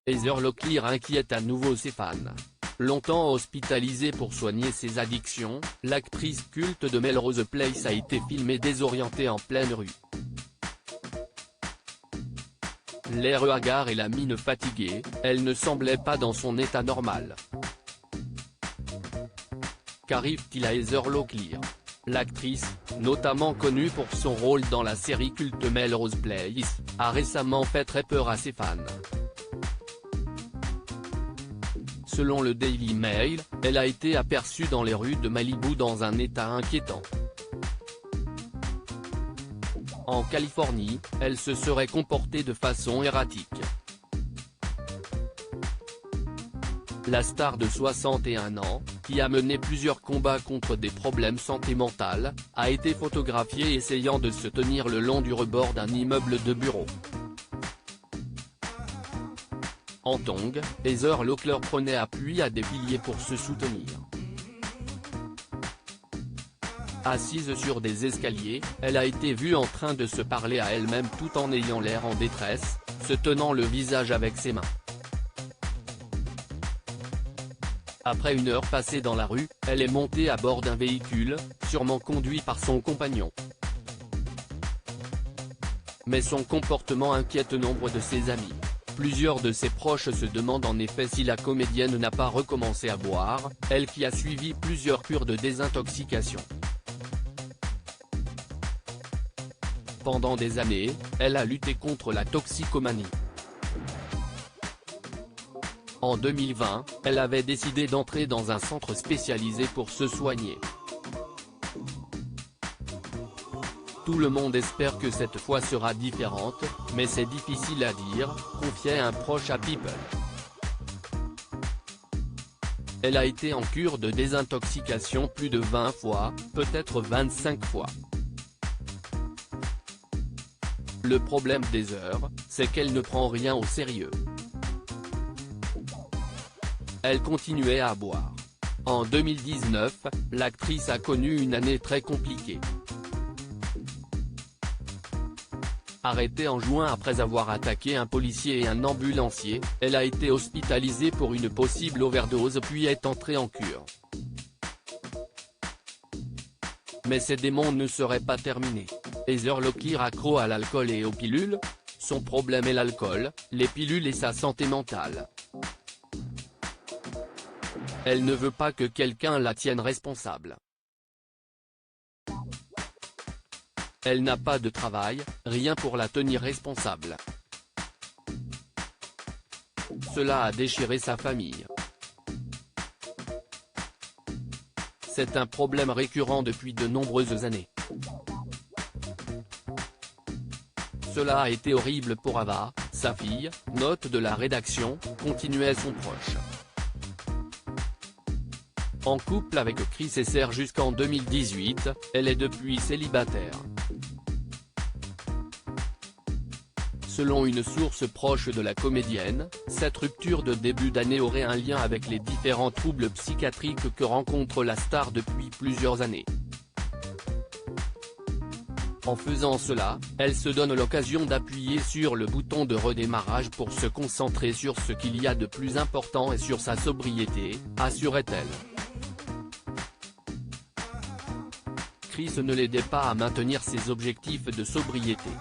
Heather Locklear inquiète à nouveau ses fans. Longtemps hospitalisée pour soigner ses addictions, l'actrice culte de Melrose Place a été filmée désorientée en pleine rue. L'air hagard et la mine fatiguée, elle ne semblait pas dans son état normal. Qu'arrive-t-il à Heather Locklear? L'actrice, notamment connue pour son rôle dans la série culte Melrose Place, a récemment fait très peur à ses fans. Selon le Daily Mail, elle a été aperçue dans les rues de Malibu dans un état inquiétant. En Californie, elle se serait comportée de façon erratique. La star de 61 ans, qui a mené plusieurs combats contre des problèmes santé mentale, a été photographiée essayant de se tenir le long du rebord d'un immeuble de bureaux. En tongs, Heather Locklear prenait appui à des piliers pour se soutenir. Assise sur des escaliers, elle a été vue en train de se parler à elle-même tout en ayant l'air en détresse, se tenant le visage avec ses mains. Après une heure passée dans la rue, elle est montée à bord d'un véhicule, sûrement conduit par son compagnon. Mais son comportement inquiète nombre de ses amis. Plusieurs de ses proches se demandent en effet si la comédienne n'a pas recommencé à boire, elle qui a suivi plusieurs cures de désintoxication. Pendant des années, elle a lutté contre la toxicomanie. En 2020, elle avait décidé d'entrer dans un centre spécialisé pour se soigner. Tout le monde espère que cette fois sera différente, mais c'est difficile à dire, confiait un proche à People. Elle a été en cure de désintoxication plus de 20 fois, peut-être 25 fois. Le problème d'Heather, c'est qu'elle ne prend rien au sérieux. Elle continuait à boire. En 2019, l'actrice a connu une année très compliquée. Arrêtée en juin après avoir attaqué un policier et un ambulancier, elle a été hospitalisée pour une possible overdose puis est entrée en cure. Mais ses démons ne seraient pas terminés. Heather Locklear accro à l'alcool et aux pilules? Son problème est l'alcool, les pilules et sa santé mentale. Elle ne veut pas que quelqu'un la tienne responsable. Elle n'a pas de travail, rien pour la tenir responsable. Cela a déchiré sa famille. C'est un problème récurrent depuis de nombreuses années. Cela a été horrible pour Ava, sa fille, note de la rédaction, continuait son proche. En couple avec Chris Esser jusqu'en 2018, elle est depuis célibataire. Selon une source proche de la comédienne, cette rupture de début d'année aurait un lien avec les différents troubles psychiatriques que rencontre la star depuis plusieurs années. En faisant cela, elle se donne l'occasion d'appuyer sur le bouton de redémarrage pour se concentrer sur ce qu'il y a de plus important et sur sa sobriété, assurait-elle. Chris ne l'aidait pas à maintenir ses objectifs de sobriété.